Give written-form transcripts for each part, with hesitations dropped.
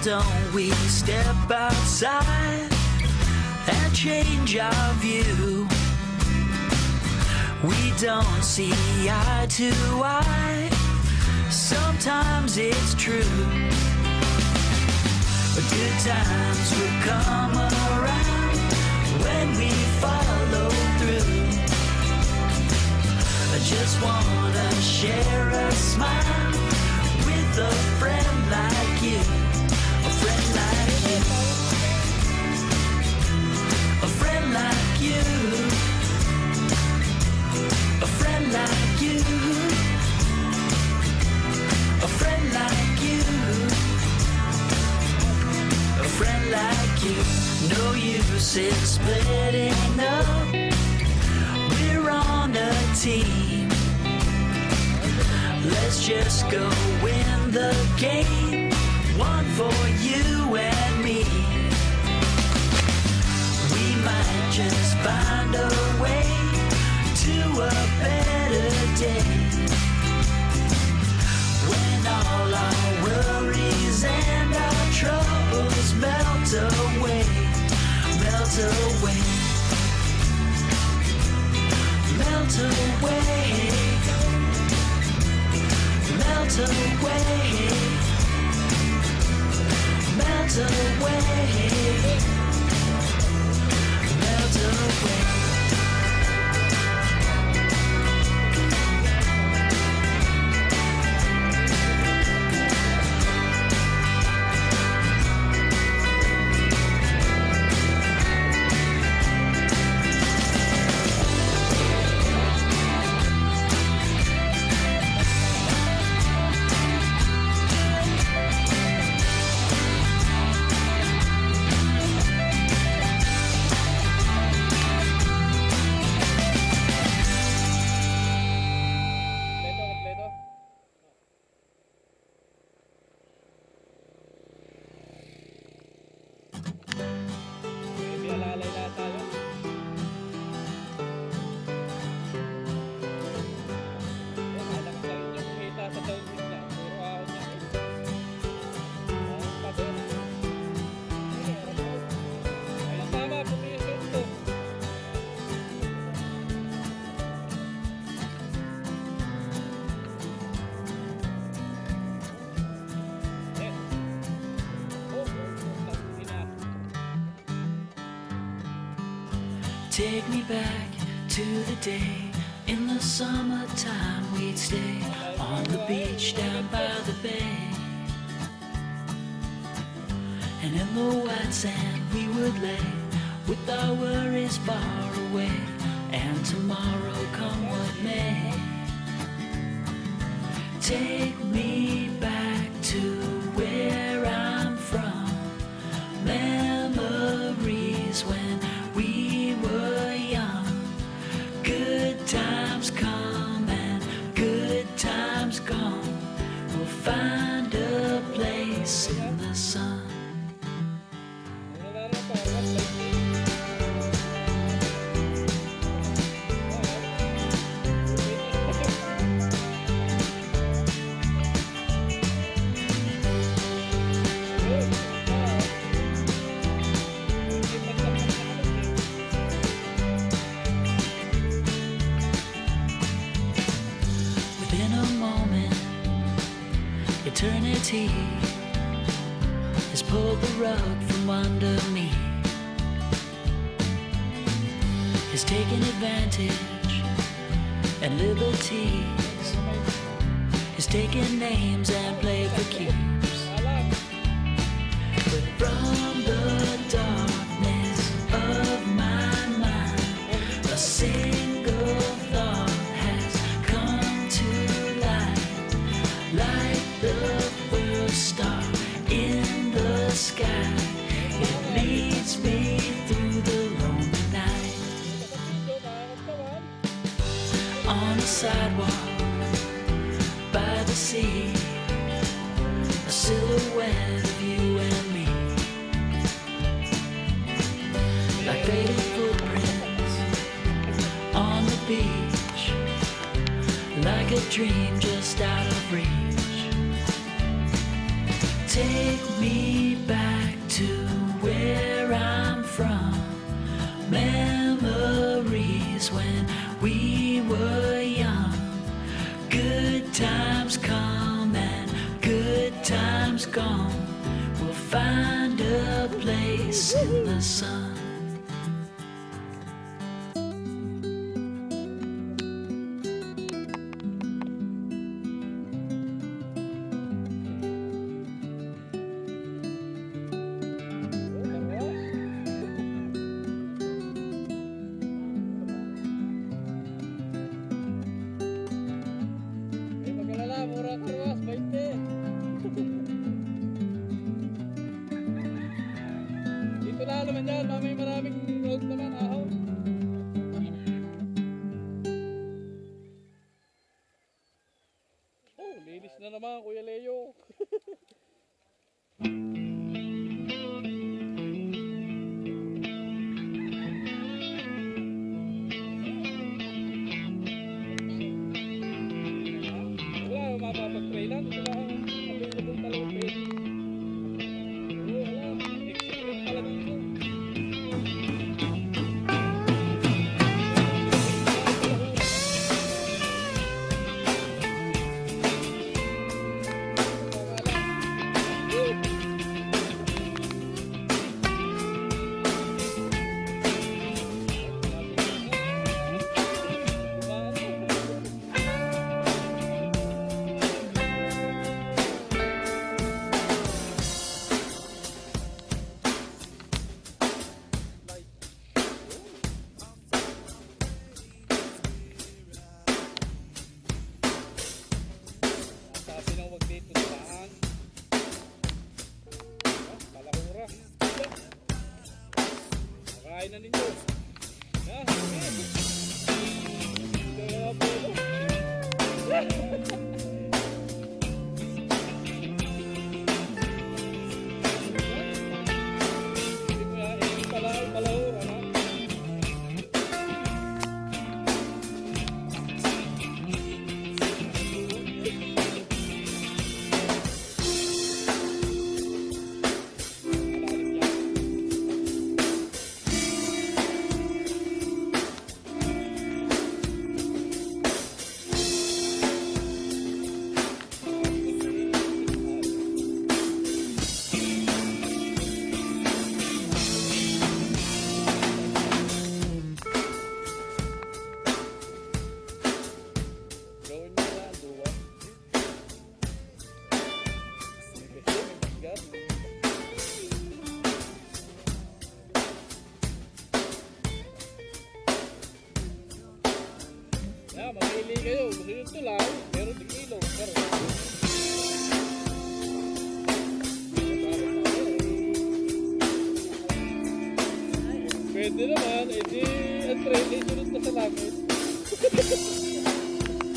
don't we step outside and change our view? We don't see eye to eye, sometimes it's true. Good times will come around when we follow through. I just wanna share a smile with a friend like you, a friend like you, a friend like you, a friend like you, a friend like you, a friend like you. No use in splitting up, we're on a team. Let's just go win the game, one for you and me. We might just find a way to a better day, when all our worries and our troubles melt away, melt away, melt away, melt away, melt away, melt away. Take me back to the day in the summertime we'd stay on the beach down by the bay, and in the white sand we would lay with our worries far away, and tomorrow come what may. Take me back to where I'm from, memories when we were young. Good times come and good times gone. We'll find a place in the sun. Eternity has pulled the rug from under me, has taken advantage and liberties, has taken names and played for keeps. But from the darkness of my mind, a single thought has come to light, like the first star in the sky. It leads me through the lonely night. On the sidewalk by the sea, a silhouette of you and me, like faded footprints on the beach, like a dream just out of reach. take me back to where I'm from. Memories when we were young. Good times come and good times gone. We'll find a place in the sun. Linis na naman, Kuya Leo. Wala, mapapag-trailan. Wala, available talaga pwede. Wala, execute pala dito. Kain na ninyo. Ha? Kaya polo. Hindi ko na palahura na. Mamili kayo, gusto nyo tulaw, meron din ilaw, pero pwede naman, edi ang trail ay sunod na sa langit.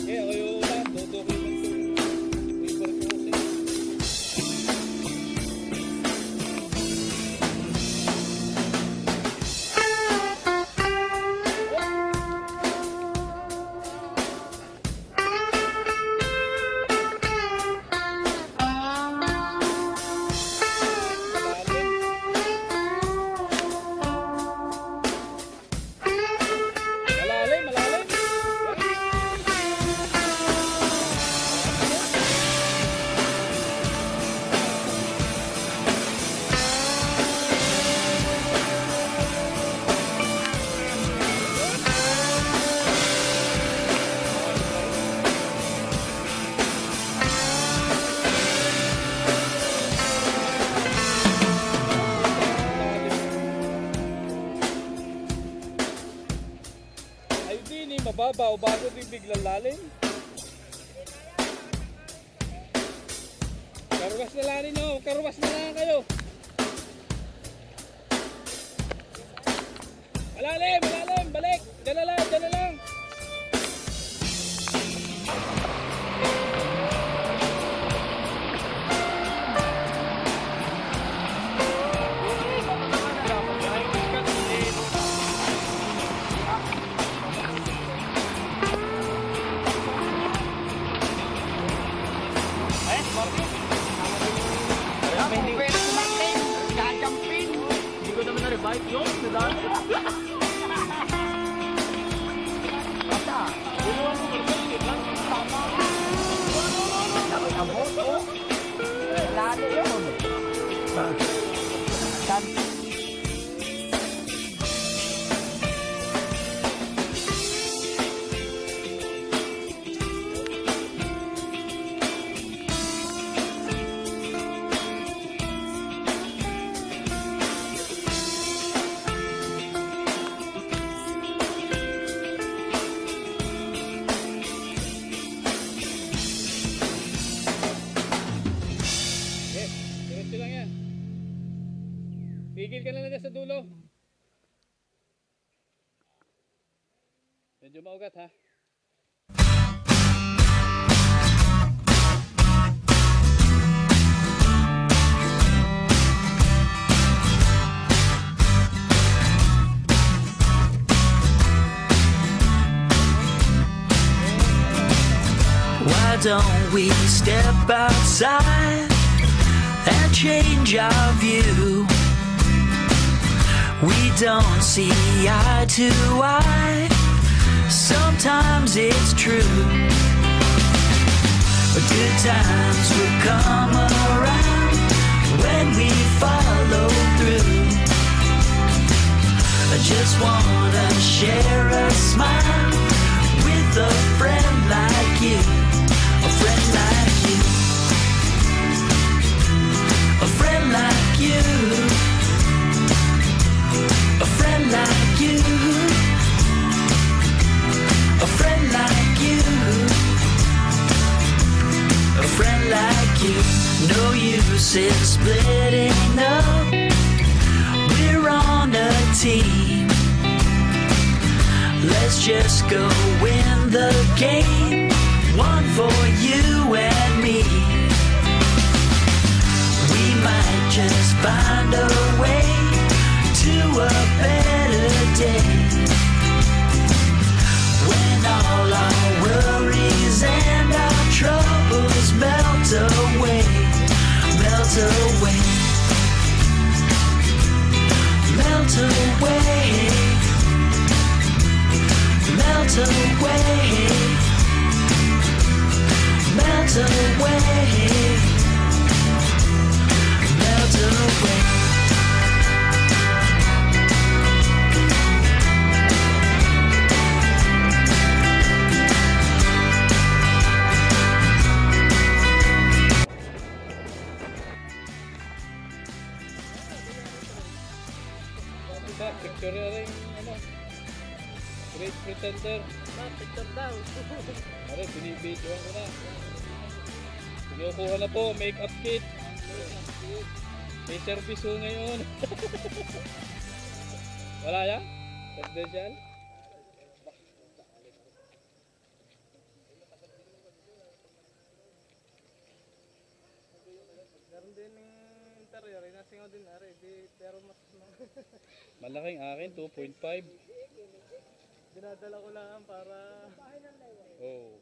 Kaya kayo lang, dodokin lang ito. May barko kasi. Mababa o bago din biglang lalim. Karuwas na lang ninyo, karuwas na lang kayo. Malalim, malalim, balik. Dala lang, dala lang. Like yun, diba? Bata. Ginawa mo perfect lang. Abot ko. Lalo yun. Kan Yes, diretso lang yan. Tigil ka na lang dyan sa dulo. Medyo maugat ha. Why don't we step outside and change our view? We don't see eye to eye. Sometimes it's true. But good times will come around when we follow through. I just wanna share a smile with a friend like you. A friend like you. A friend like you. A friend like you. A friend like you. A friend like you. No use in splitting up. We're on a team. Let's just go win the game. One for you and me. We might just find a way to a better day, when all our worries and our troubles melt away, melt away, melt away, melt away, melt away, melt away. Picture na rin, ano, Great Pretender. picture daw. Ano, binibidyoan ko na. Kinukuha na po, make-up kit. May service ho ngayon. Wala yan? Presidential? Meron din ng interior, inasingaw din na rin, pero mas Malaking akin, 2.5. dinadala ko lang para Oh.